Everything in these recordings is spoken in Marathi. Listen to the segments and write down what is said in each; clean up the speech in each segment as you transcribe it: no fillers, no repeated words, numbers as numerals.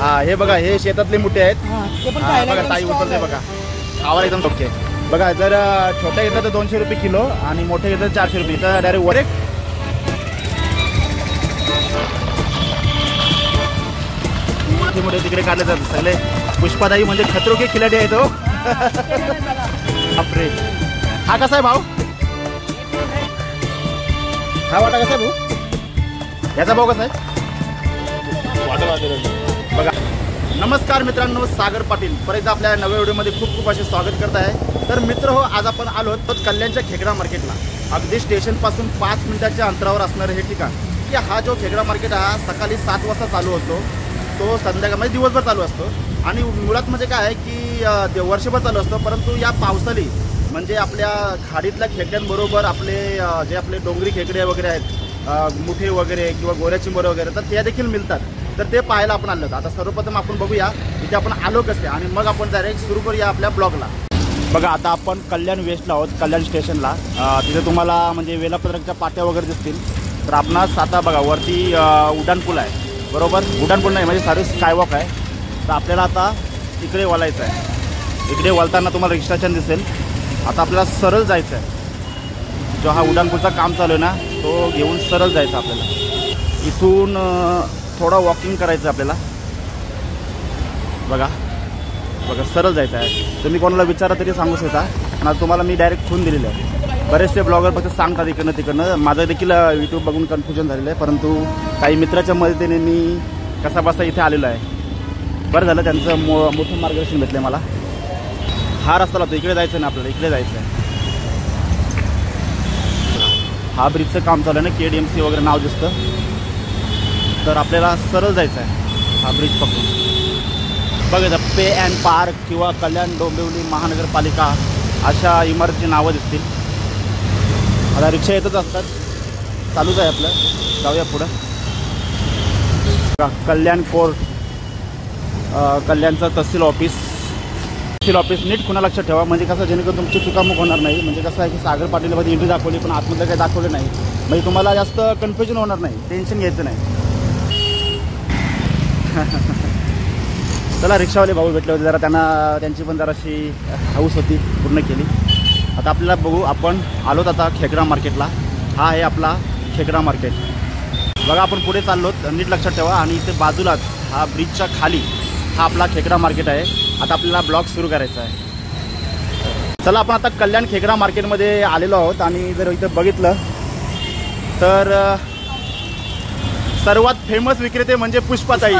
हा हे बघा हे शेतातले मुठे आहेत. बघा ताई उचलते बघा, खावायला एकदम ओके. बघा जर छोट्या घेतलं तर 200 रुपये किलो आणि मोठे घेतलं तर 400 रुपये. तर डायरेक्ट वर मोठे तिकडे काढले जातात सगळे. पुष्पाताई म्हणजे खतरो के खिलाडी आहे तो. बापरे. हा कसा आहे भाऊ? हा वाटा कसा आहे भाऊ? याचा भाऊ कसा आहे? बघा. नमस्कार मित्रांनो, सागर पाटील परत एकदा आपल्या नव्या व्हिडिओमध्ये खूप खूप असे स्वागत करत आहे. तर मित्र हो, आज आपण आलो तर कल्याणच्या खेकडा मार्केटला. अगदी स्टेशनपासून 5 मिनिटाच्या अंतरावर असणारं हे ठिकाण की हा जो खेकडा मार्केट हा सकाळी 7 वाजता चालू होतो, तो संध्याकाळ म्हणजे दिवसभर चालू असतो. आणि मुळात म्हणजे काय आहे की वर्षभर चालू असतं, परंतु या पावसाळी म्हणजे आपल्या खाडीतल्या खेकड्यांबरोबर आपले जे आपले डोंगरी खेकडे वगैरे आहेत, मुठे वगैरे किंवा गोऱ्या चिंबर वगैरे, तर ते देखील मिळतात. तर ते पाहायला आपण आलो. आता सर्वप्रथम आपण बघूया इथे आपण आलो कसे आणि मग आपण डायरेक्ट सुरू करूया आपल्या ब्लॉगला. बघा आता आपण कल्याण वेस्टला आहोत, कल्याण स्टेशनला. तिथे तुम्हाला म्हणजे वेलापत्रकच्या पाट्या वगैरे दिसतील. तर आपणास आता बघा वरती उड्डाणपूल आहे, बरोबर. उड्डाणपूल नाही म्हणजे सारे स्कायवॉक आहे. तर आपल्याला आता इकडे वळायचं आहे. इकडे वळताना तुम्हाला रिक्षा स्टँड दिसेल. आता आपल्याला सरळ जायचं आहे. जो हा उड्डाणपूलचा काम चालू आहे ना, तो घेऊन सरळ जायचं आपल्याला. इथून थोडं वॉकिंग करायचं आपल्याला. बघा बघा सरळ जायचं आहे. तुम्ही कोणाला विचारा तरी सांगू शकता. ना तुम्हाला मी डायरेक्ट खून दिलेलं आहे. बरेचसे ब्लॉगर फक्त सांगतात इकडनं तिकडनं. माझं देखील यूट्यूब बघून कन्फ्युजन झालेलं आहे, परंतु काही मित्राच्या मदतीने मी कसा बसा इथे आलेलो आहे. बरं झालं त्यांचं मोठं मार्गदर्शन भेटलं मला. हा रस्ता लागतो, इकडे जायचं ना आपल्याला, इकडे जायचं आहे. हा ब्रिजचं काम चालू आहे ना, KDMC वगैरे नाव दिसतं. तर आपल्याला सरळ जायचं आहे हा ब्रिज पकडून. बघा पे अँड पार्क किंवा कल्याण डोंबिवली महानगरपालिका अशा इमारतीची नावं दिसतील. आता रिक्षा येतच असतात. चालूच आहे आपलं. जाऊया पुढं. कल्याण कोर्ट, कल्याणचं तहसील ऑफिस. तहसील ऑफिस नीट खुणा लक्षात ठेवा, म्हणजे कसं जेणेकरून तुमची चुकामुक होणार नाही. म्हणजे कसं आहे की सागर पाटीलमध्ये एंट्री दाखवली पण आतमध्ये काही दाखवलं नाही, म्हणजे तुम्हाला जास्त कन्फ्युजन होणार नाही. टेन्शन घ्यायचं नाही. चला रिक्षावाले भाऊ भेटले होते, जरा त्यांची पण जराशी हाऊस होती, पूर्ण केली. आता आपल्याला बघू, आपण आलोत आता खेकडा मार्केटला. हा आहे आपला खेकडा मार्केट. बघा आपण पुढे चाललोत, नीट लक्षात ठेवा. आणि इथे बाजूलाच हा ब्रिजच्या खाली हा आपला खेकडा मार्केट आहे. आता आपल्याला ब्लॉग सुरू करायचा आहे. चला आपण आता कल्याण खेकडा मार्केटमध्ये आलेलो आहोत. आणि जर इथं बघितलं तर सर्वात फेमस विक्रेते म्हणजे पुष्पाताई.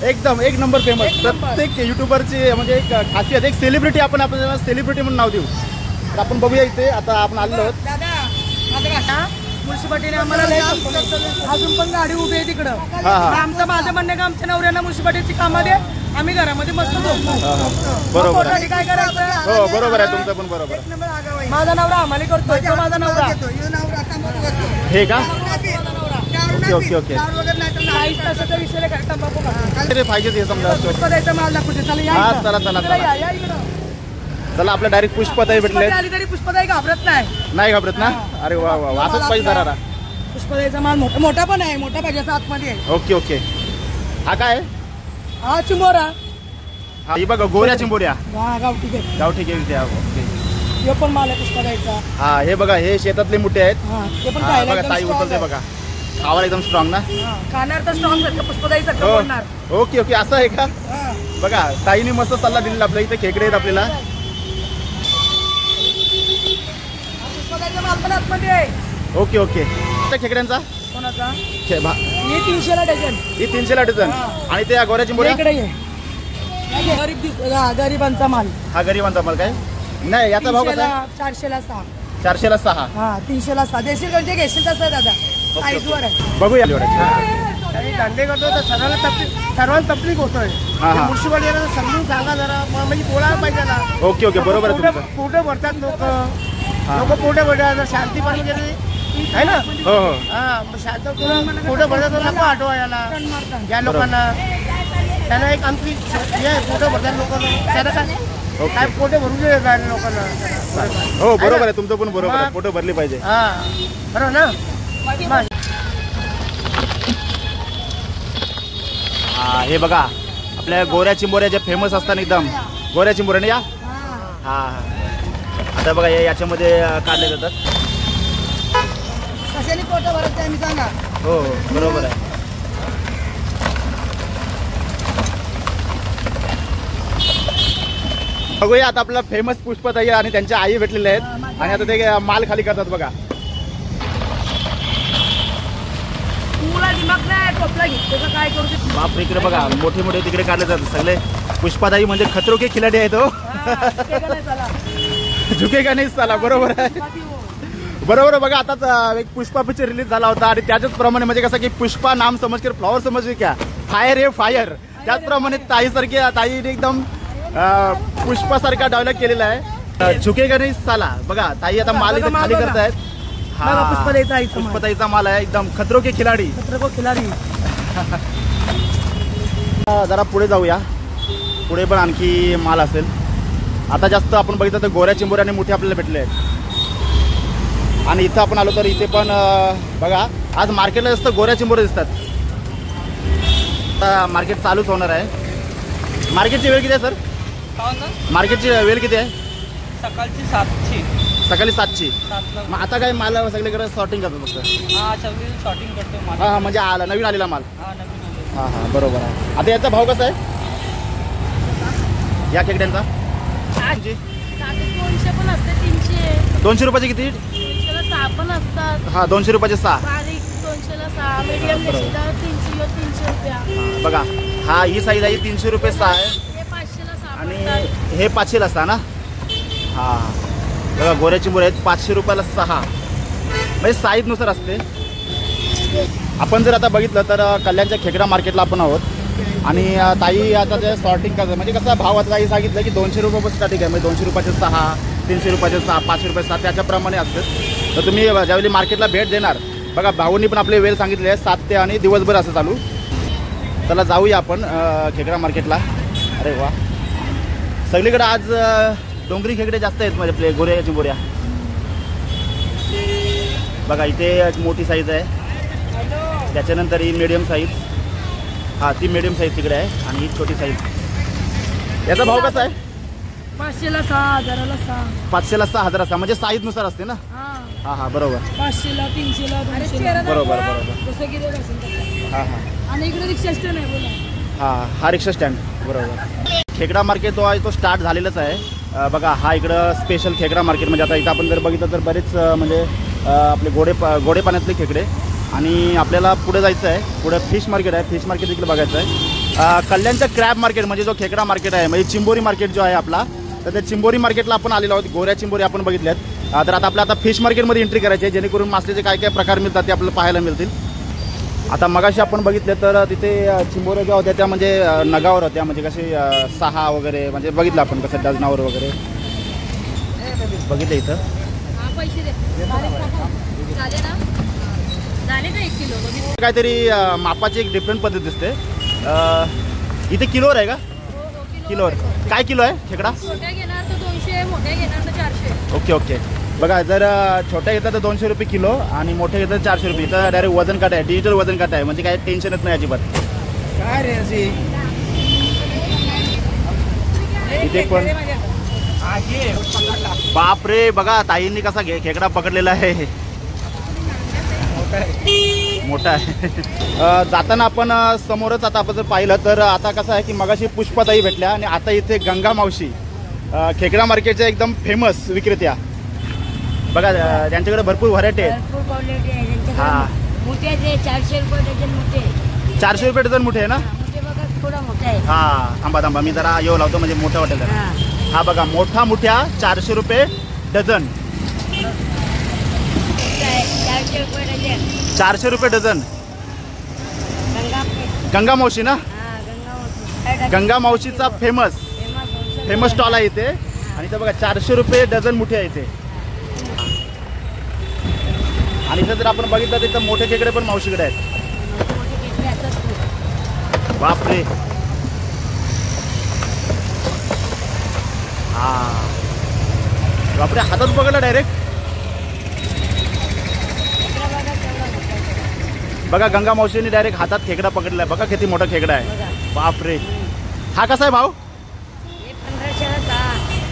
एकदम एक नंबर फेमस. प्रत्येक यूट्यूबरची म्हणजे एक खासियत, एक सेलिब्रिटी आपण आपल्याला सेलिब्रिटी म्हणून नाव देऊ. तर आपण बघूया इथे आता आपण आलो आहोत. म्युन्सिपाल्टीने आम्हाला अजून पण गाडी उभी आहे तिकडं. आमचं माझं म्हणणं का आमच्या नवऱ्यांना म्युन्सिपाल्टीची कामं दे, आम्ही घरामध्ये मस्त बरोबर काय करायचं. हो बरोबर आहे तुमचं पण बरोबर. माझा नवरा आम्हाला करतोय, तो माझा नवरा हे का. ओके ओके पाहिजे ते समजा. हा चला चला चला चला आपल्या डायरेक्ट पुष्पाताई भेटले. आली तरी पुष्पाताई घाबरत नाही घाबरत ना. अरे वा वा, वासच पाहिजे जरा. पुष्पाताईचा माल मोठा पण आहे, मोठा पाहिजे आतमध्ये. Okay okay. हा काय. हा चिंबोरा. हा ही बघा गोऱ्या चिंबोऱ्या. गावठी घ्या. ओके. हे पण माल आहे पुष्पाताईचा. हा हे बघा हे शेतातले मुठे आहेत. ते पण बघा ताई उचलते बघा. खावायला एकदम स्ट्रॉंग ना. खाणार तर स्ट्रॉंग पुष्पाताई बोलणार. ओके ओके असं आहे का. बघा ताईने मस्त सल्ला दिलेला. आपल्या इथे खेकडे आहेत आपल्याला. पुष्पाताईचा माल पण आतमध्ये आहे. Okay okay. खेकड्यांचा कोणाचा. हे 300ला डझन. ही 300ला डझन. आणि त्या गोऱ्या चिंबोऱ्या गरिबांचा माल. हा गरिबांचा माल काय नाही. याचा भाव कसा. 400ला 6. 400ला 6. 300ला 6. देशील म्हणजे घेशील तसं आहे दादा. साईजवर आहे. बघूया. धंदे करतो तर सर्वांना तकलीफ होतोय. म्युन्सिपाल्टीला समजून सांगा जरा, म्हणजे बोलायला पाहिजे ना. ओके ओके बरोबर आहे तुमचं. पोटं भरतात लोक पोटं भरतात. शांती पाहिजे आहे ना. हो हो. हा शांत पोटं भरतात तर नको आठवा याला या लोकांना. त्यांना एक आमची पोटं भरतात लोकांना. त्यांना काय पोटे भरून दे लोकांना. हो बरोबर आहे तुमचं पण बरोबर आहे. पोटं भरली पाहिजे. हा बरोबर ना. हे बघा आपल्या गोऱ्या चिंबोऱ्या ज्या फेमस असतात एकदम गोऱ्या चिंबोऱ्या ना या. हा आता बघा याच्यामध्ये काढले जातात. कशाने पोटं भरत नाही मी सांगा. हो हो बरोबर आहे. बघूया आता आपला फेमस पुष्पताई आणि त्यांच्या आई भेटलेले आहेत आणि आता ते माल खाली करतात बघा. बाप इकडे बघा मोठे मोठे तिकडे काढले जातात सगळे. पुष्पाताई म्हणजे खतरो के खिलाडी आहे तो. झुकेगा नाही साला. बरोबर आहे बरोबर बघा. आताच एक पुष्पा पिक्चर रिलीज झाला होता आणि त्याच्याच प्रमाणे म्हणजे कसं की पुष्पा नाम समज कर फ्लॉवर समज क्या फायर हे फायर. त्याचप्रमाणे ताईसारखी ताईने एकदम पुष्पासारखा डेव्हलप केलेला आहे. झुकेगा नाही साला. बघा ताई आता माल इथे खाली करतायत. पुष्पताईचा माल आहे एकदम खतरो के खिलाडी. जरा पुढे जाऊया. पुढे पण आणखी माल असेल. आता जास्त आपण बघितलं तर गोऱ्या चिंबोऱ्या आणि मोठे आपल्याला भेटले आहेत. आणि इथं आपण आलो तर इथे पण बघा आज मार्केटला जास्त गोऱ्या चिंबोऱ्या दिसतात. आता मार्केट चालूच होणार आहे. मार्केटची वेळ किती आहे सर? मार्केटची वेळ किती आहे? सकाळची 7ची. सकाळी 7ची. मग आता काय माल सगळीकडे सॉर्टिंग करतो फक्त? शॉर्टिंग करतो. हां म्हणजे आला नवीन आलेला माल. हां हां बरोबर आहे. आता याचा भाव कसा आहे या खेकड्यांचा? 200 पण असते. 300. 200 रुपयाचे किती? 200ला 6 पण असतात. हां 200 रुपयाचे 6. बारीक 200ला 6. मीडियम 300 रुपया. बघा हा ही साईज आहे 300 रुपये 6 आहे. हे 500ला 6 आणि हे 500ला 6 ना. हां बघा गोऱ्या चिंबोऱ्या आहेत 500 रुपयाला 6 म्हणजे साईजनुसार असते. आपण जर आता बघितलं तर कल्याणच्या खेकडा मार्केटला आपण आहोत आणि ताई आता ते सॉर्टिंग करतात. म्हणजे कसं भाव आता ताई सांगितलं की 200 रुपयापासून स्टार्टिंग आहे. म्हणजे 200 रुपयाचे 6, 300 रुपयाचे 6, 500 रुपये 6 त्याच्याप्रमाणे असतात. तर तुम्ही ज्यावेळी मार्केटला भेट देणार बघा भाऊंनी पण आपले वेळ सांगितले आहे 7 ते आणि दिवसभर असं चालू. चला जाऊया आपण खेकडा मार्केटला. अरे वा सगळीकडे आज डोंगरी खेकडे जास्त आहेत म्हणजे आपले गोऱ्या चिंबोऱ्या. बघा इथे एक मोठी साईज आहे. त्याच्यानंतर ही मीडियम साईज. हां ती मीडियम साईज तिकडे आहे आणि ही छोटी साईज. याचा भाव कसा आहे? 500ला 6, 1000ला 6. 500ला 6, 1000ला 6 म्हणजे साईजनुसार असते ना. हां हां बरोबर. 500ला 300ला 200ला. बरोबर बरोबर. जसं की असेल. हां हां आणि इकडे रिक्षा स्टँड आहे बोला. हां हा रिक्षा स्टँड बरोबर. खेकडा मार्केट जो आहे तो स्टार्ट झालेलाच आहे. बघा हा इकडं स्पेशल खेकडा मार्केट म्हणजे आता इथं आपण जर बघितलं तर बरेच म्हणजे आपले गोडे पाण्यातले खेकडे. आणि आपल्याला पुढे जायचं आहे. पुढे फिश मार्केट आहे. फिश मार्केट इकडे बघायचं आहे. कल्याणचं क्रॅब मार्केट म्हणजे जो खेकडा मार्केट आहे म्हणजे चिंबोरी मार्केट जो आहे आपला तर त्या चिंबोरी मार्केटला आपण आलेलो आहोत. गोऱ्या चिंबोरी आपण बघितल्यात. तर आता आपल्याला आता फिश मार्केटमध्ये एंट्री करायची आहे जेणेकरून मासल्याचे काय काय प्रकार मिळतात ते आपल्याला पाहायला मिळतील. आता मगाशी आपण बघितले तर तिथे चिंबोऱ्या ज्या होत्या त्या म्हणजे नगावर होत्या म्हणजे कसे 6 वगैरे म्हणजे बघितलं आपण कसं डझनावर वगैरे बघितलं इथं. पैसे दे. झाले ना? झाले का 1 किलो? काहीतरी मापाची एक डिफरंट पद्धत दिसते. इथे किलोवर आहे का? किलोवर. काय किलो आहे खेकडा? छोट्या घेणार तर 200, मोठ्या घेणार तर 400. Okay okay. बघा जर छोट्या घेतात तर 200 रुपये किलो आणि मोठे घेतात 400 रुपये. इथं डायरेक्ट वजन काटा आहे. डिजिटल वजन काटा आहे म्हणजे काय टेन्शन येत नाही अजिबात. काय रे अशी इथे पण बाप रे बघा ताईंनी कसा खेकडा पकडलेला आहे. मोठा आहे. जाताना आपण समोरच आता आपण जर पाहिलं तर आता कसं आहे की मगाशी पुष्पाताई भेटल्या आणि आता इथे गंगा मावशी खेकडा मार्केटच्या एकदम फेमस विक्रेत्या. बघा त्यांच्याकडे भरपूर व्हरायटी आहेत. हां 400 रुपये डझन मोठे. 400 रुपये डझन मोठे आहे ना. बघा थोडा मोठा आहे. हां थांबा मी जरा येऊ लावतो म्हणजे मोठा वाटेल. हा बघा मोठ्या 400 रुपये डझन. 400 रुपये डझन. गंगा मावशी ना. गंगा मावशीचा फेमस स्टॉल आहे इथे. आणि इथं बघा 400 रुपये डझन मोठे आहे इथे. आणि इथं जर आपण बघितलं तर इथं मोठे खेकडे पण मावशीकडे आहेत. बापरे. हां बापरे हातात पकडला डायरेक्ट. बघा गंगा मावशीने डायरेक्ट हातात खेकडा पकडलाय. बघा किती मोठा खेकडा आहे. बापरे हा कसा आहे भाव?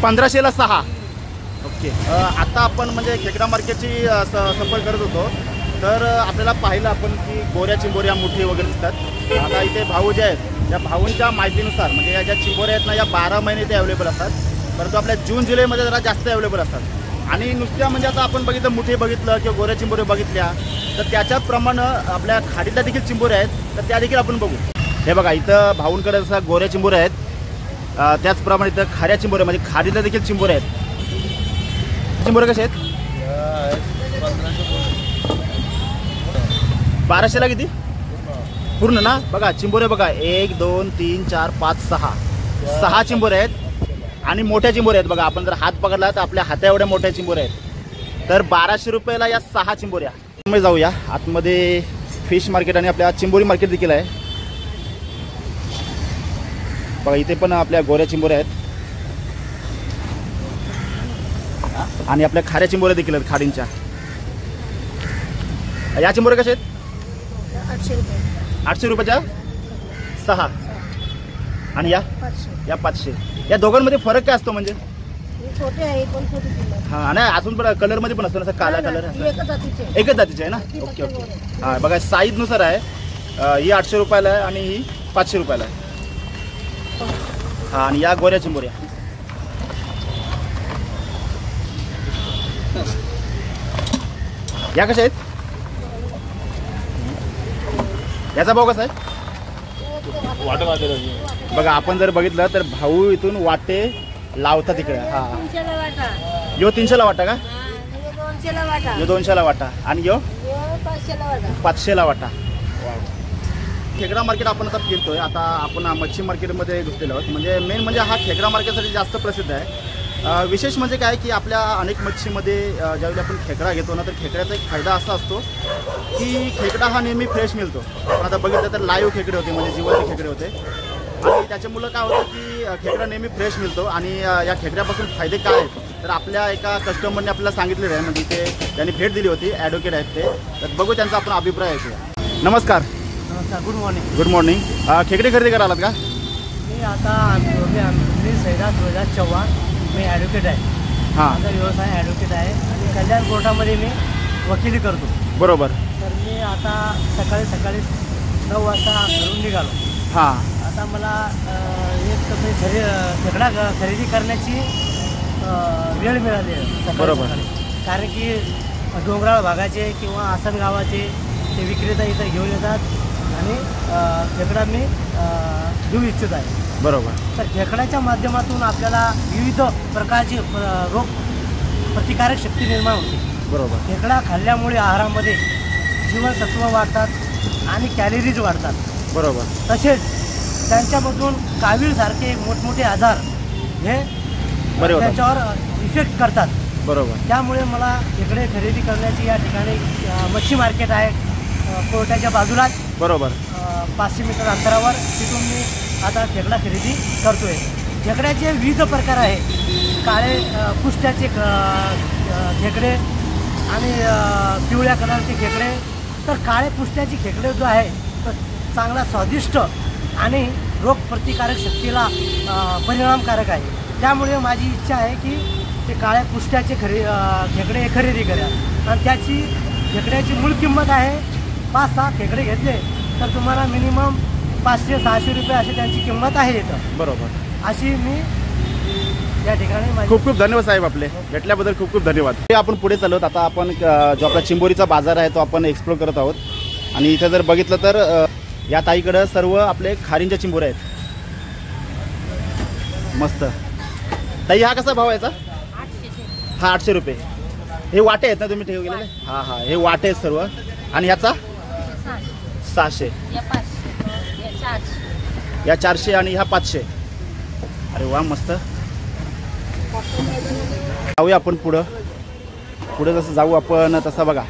1500ला 6. ओके. आता आपण म्हणजे खेकडा मार्केटची सफर करत होतो तर आपल्याला पाहिलं आपण की गोऱ्या चिंबोऱ्या मोठी वगैरे दिसतात. आता इथे भाऊ जे आहेत त्या भाऊंच्या माहितीनुसार म्हणजे या ज्या चिंबोऱ्या आहेत ना या 12 महिने ते अवेलेबल असतात, परंतु आपल्या जून जुलैमध्ये जरा जास्त अवेलेबल असतात. आणि नुसत्या म्हणजे आता आपण बघितलं मुठे बघितलं किंवा गोऱ्या चिंबोऱ्या बघितल्या तर त्याच्याप्रमाणे आपल्या खाडीतल्या देखील चिंबोऱ्या आहेत तर त्या देखील आपण बघू. हे बघा इथं भाऊंकडे जसं गोऱ्या चिंबोऱ्या आहेत त्याचप्रमाणे इथं खाऱ्या चिंबोऱ्या म्हणजे खाडीतल्या देखील चिंबोऱ्या आहेत. चिंबोऱ्या कशा आहेत? 1200ला किती पूर्ण ना? बघा चिंबोऱ्या बघा 1 2 3 4 5 6 चिंबोऱ्या आहेत आणि मोठ्या चिंबोऱ्या आहेत. बघा आपण जर हात पकडला तर आपल्या हाता एवढ्या मोठ्या चिंबोऱ्या आहेत. तर 1200 रुपयाला या 6 चिंबोऱ्या. आतमध्ये जाऊया. आतमध्ये फिश मार्केट आणि आपल्या चिंबोरी मार्केट देखील आहे. बघा इथे पण आपल्या गोऱ्या चिंबोऱ्या आहेत आणि आपल्या खाऱ्या चिंबोऱ्या देखील आहेत खाडींच्या. या चिंबोऱ्या कशा आहेत? 800 रुपयाच्या 6 आणि या 500. या दोघांमध्ये फरक काय असतो म्हणजे? छोटे आहे पण छोटे. हां नाही अजून पण कलरमध्ये पण असतो ना काळा कलर एकच जातीचे आहे ना? Okay okay. हां बघा साईजनुसार आहे. ही 800 रुपयाला आहे आणि ही 500 रुपयाला आहे. हां आणि या गोऱ्या चिंबोऱ्या या कशा आहेत? याचा भाव कसा आहे? बघा आपण जर बघितलं तर भाऊ इथून वाटे लावता तिकडे. हा यो 300ला वाटा का? यो 200ला वाटा आणि यो 500ला वाटा. खेकडा मार्केट आपण आता फिरतोय. आता आपण मच्छी मार्केटमध्ये घुसलेलो आहोत. म्हणजे मेन म्हणजे हा खेकडा मार्केटसाठी जास्त प्रसिद्ध आहे. विशेष म्हणजे काय की आपल्या अनेक मच्छीमध्ये ज्यावेळी आपण खेकडा घेतो ना तर खेकड्याचा एक फायदा असा असतो की खेकडा हा नेहमी फ्रेश मिळतो. पण आता बघितलं तर लाईव्ह खेकडे होते म्हणजे जिवंत खेकडे होते आणि त्याच्यामुळं काय होतं की खेकडा नेहमी फ्रेश मिळतो. आणि या खेकड्यापासून फायदे काय आहेत तर आपल्या एका कस्टमरने आपल्याला सांगितलेलं आहे. म्हणजे ते त्यांनी भेट दिली होती, ॲडव्होकेट आहेत ते. तर बघू त्यांचा आपण अभिप्राय ऐकूया. नमस्कार. Good morning. Good morning. खेकडे खरेदी करायला आलात का? मी आता मी सैदात रोजा चव्हाण. मी ॲडव्होकेट आहे. हां माझा व्यवसाय ॲडव्होकेट आहे आणि कल्याण कोर्टामध्ये मी वकिली करतो. बरोबर. तर मी आता सकाळी 9 वाजता घरून निघालो. हां आता मला एक खेकडा खरेदी करण्याची वेळ मिळाली आहे. बरोबर. कारण की डोंगराळ भागाचे किंवा आसन गावाचे ते विक्रेता इथं घेऊन येतात आणि खेकडा मी घेऊ इच्छित आहे. बरोबर. तर खेकड्याच्या माध्यमातून आपल्याला विविध प्रकारची रोग प्रतिकारक शक्ती निर्माण होते. बरोबर. खेकडा खाल्ल्यामुळे आहारामध्ये जीवनसत्व वाढतात आणि कॅलरीज वाढतात. बरोबर. तसेच त्यांच्यामधून कावीळसारखे मोठमोठे आजार हे त्याच्यावर इफेक्ट करतात. बरोबर. त्यामुळे मला खेकडे खरेदी करण्याची या ठिकाणी मच्छी मार्केट आहे कोर्टाच्या बाजूलाच. बरोबर. 500 मीटर अंतरावर तिथून मी आता खेकडा खरेदी करतोय. खेकड्याचे विविध प्रकार आहे. काळे कुष्ट्याचे खेकडे आणि पिवळ्या कलरचे खेकडे. तर काळे कुष्ट्याचे खेकडे जो आहे तो चांगला स्वादिष्ट आणि रोगप्रतिकारक शक्तीला परिणामकारक आहे. त्यामुळे माझी इच्छा आहे की ते काळ्या कुष्ट्याचे खेकडे खरेदी करा. आणि त्याची खेकड्याची मूळ किंमत आहे 5-6 खेकडे घेतले तर तुम्हाला मिनिमम 500-600 रुपये अशी त्यांची किंमत आहे इथं. बरोबर. अशी मी या ठिकाणी खूप खूप धन्यवाद साहेब आपले भेटल्याबद्दल खूप खूप धन्यवाद. आपण पुढे चालवत आता आपण जो आपला चिंबोरीचा बाजार आहे तो आपण एक्सप्लोर करत आहोत. आणि इथं जर बघितलं तर या ताईकडं सर्व आपले खारींच्या चिंबोऱ्या आहेत. मस्त. ताई हा कसा भाव याचा? 800. हा 800 रुपये. हे वाटे आहेत ना तुम्ही ठेव गेलेले? हां हां हे वाटे आहेत सर्व. आणि ह्याचा 600. या 400 आणि ह्या 500. अरे वा मस्त. जाऊया आपण पुढं जसं जाऊ आपण तसं बघा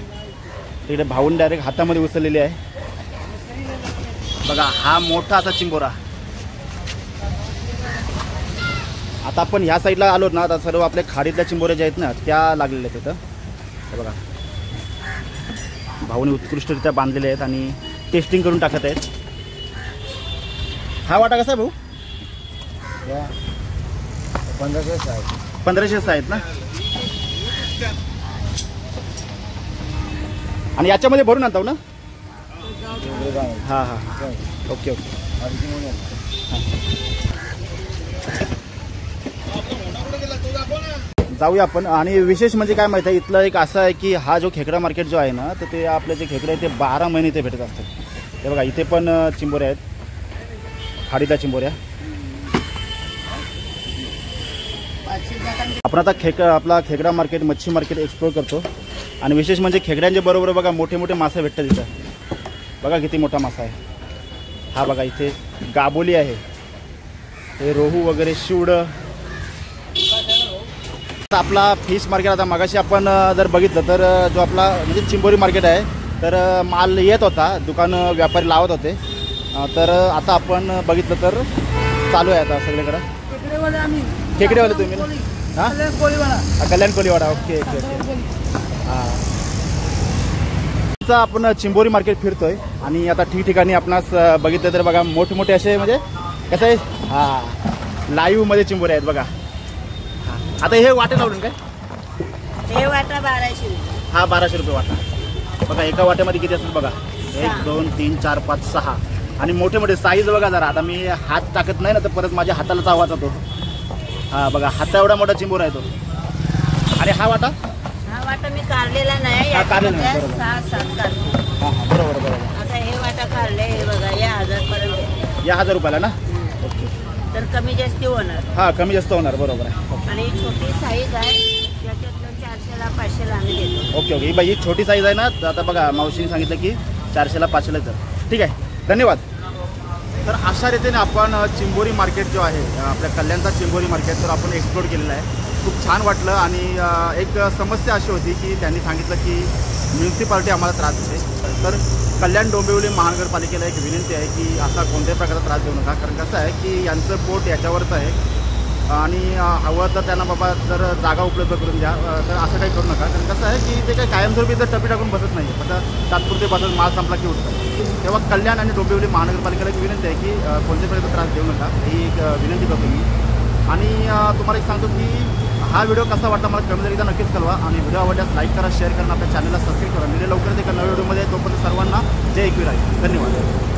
तिकडे भाऊन डायरेक्ट हातामध्ये उचललेली आहे. बघा हा मोठा असा चिंबोरा. आता आपण ह्या साईडला आलो ना आता सर्व आपल्या खाडीतल्या चिंबोऱ्या ज्या आहेत ना त्या लागलेल्या आहेत तिथं. बघा भाऊने उत्कृष्टरित्या बांधलेले आहेत आणि टेस्टिंग करून टाकत आहेत. हा वाटा कसा आहे भाऊ? 1500 आहेत ना. आणि याच्यामध्ये भरून आणताव ना. हां हां ओके ओके. जाऊया आपण. आणि विशेष म्हणजे काय माहिती आहे, इथलं एक असं आहे की हा जो खेकडा मार्केट जो आहे ना, तर ते आपले जे खेकडे आहे ते 12 महिने इथे भेटत असतात. हे बघा इथे पण चिंबोऱ्या आहेत, खाडीला चिंबोऱ्या. आपण आता आपला खेकडा मार्केट, मच्छी मार्केट एक्सप्लोर करतो. आणि विशेष म्हणजे खेकड्यांच्या बरोबर बघा मोठे मोठे मासे भेटतात इथं. बघा किती मोठा मासा आहे हा. बघा इथे गाबोली आहे, हे रोहू वगैरे, शिवडं. आपला फिश मार्केट आता मगाशी आपण जर बघितलं तर जो आपला म्हणजे चिंबोरी मार्केट आहे, तर माल येत होता, दुकान व्यापारी लावत होते. तर आता आपण बघितलं तर चालू आहे आता सगळीकडं. खेकडेवाले तुम्ही हां, Kalyan Koliwada. Okay okay okay. हां, आपण चिंबोरी मार्केट फिरतोय. आणि आता ठिकठिकाणी आपणास बघितलं तर बघा मोठमोठे असे म्हणजे कसं आहे, हां लाईव्हमध्ये चिंबोरे आहेत बघा. हां, आता हे वाटे लावून काय, हे वाटा 1200. हा 1200 रुपये वाटा. बघा एका वाट्यामध्ये किती असतात बघा, 1 2 3 4 5 6. आणि मोठे मोठे साईज बघा जरा. आता मी हात टाकत नाही ना, तर परत माझ्या हातालाच आवाज होतो. हा बघा हाता एवढा मोठा चिंबोरा आहे तो. आणि हा वाटा, हा वाटा मी काढलेला नाही, हा, काढलेला नाही, बरोबर. 6-7 काढले. हां हां बरोबर बरोबर. आता हे वाटा काढले, हे बघा या 1000 पर्यंत. या 1000 रुपयाला ना. ओके. तर कमी जास्ती होणार. हां कमी जास्त होणार, बरोबर आहे. आणि ही छोटी साईज आहे, त्याच्यातलं 400ला 500ला आम्ही देतो. Okay okay. ही बाई ही छोटी साईज आहे ना. आता बघा मावशीने सांगितलं की 400ला 500ला तर ठीक आहे. धन्यवाद. तर अशा रीतीने आपण चिंबोरी मार्केट जो आहे आपल्या कल्याणचा चिंबोरी मार्केट तर आपण एक्सप्लोर केलेला आहे. खूप छान वाटलं. आणि एक समस्या अशी होती की त्यांनी सांगितलं की म्युन्सिपाल्टी आम्हाला त्रास देते. तर कल्याण डोंबिवली महानगरपालिकेला एक विनंती आहे की असा कोणत्याही प्रकारचा त्रास देऊ नका. कारण कसं आहे की यांचं पोट याच्यावरच आहे. आणि हवं तर त्यांना बाबा जर जागा उपलब्ध करून द्या, तर असं काही करू नका. कारण कसं आहे की ते काही कायमस्वरूपी तर टपी टाकून बसत नाही, आता तात्पुरते बसत माल संपला की उठतात. तेव्हा कल्याण आणि डोंबिवली महानगरपालिकेला एक विनंती आहे की कोणत्याही प्रकारचा त्रास देऊ नका, ही एक विनंती करतो मी. आणि तुम्हाला एक सांगतो की हा व्हिडिओ कसा वाटला मला कमेंट एकदा नक्कीच कळवा. आणि व्हिडिओ आवडल्यास लाईक करा, शेअर करा, आपल्या चॅनलला सबस्क्राईब करा. मी लवकरच एका नव्या व्हिडिओमध्ये. तोपर्यंत सर्वांना जय एकवीर आहे. धन्यवाद.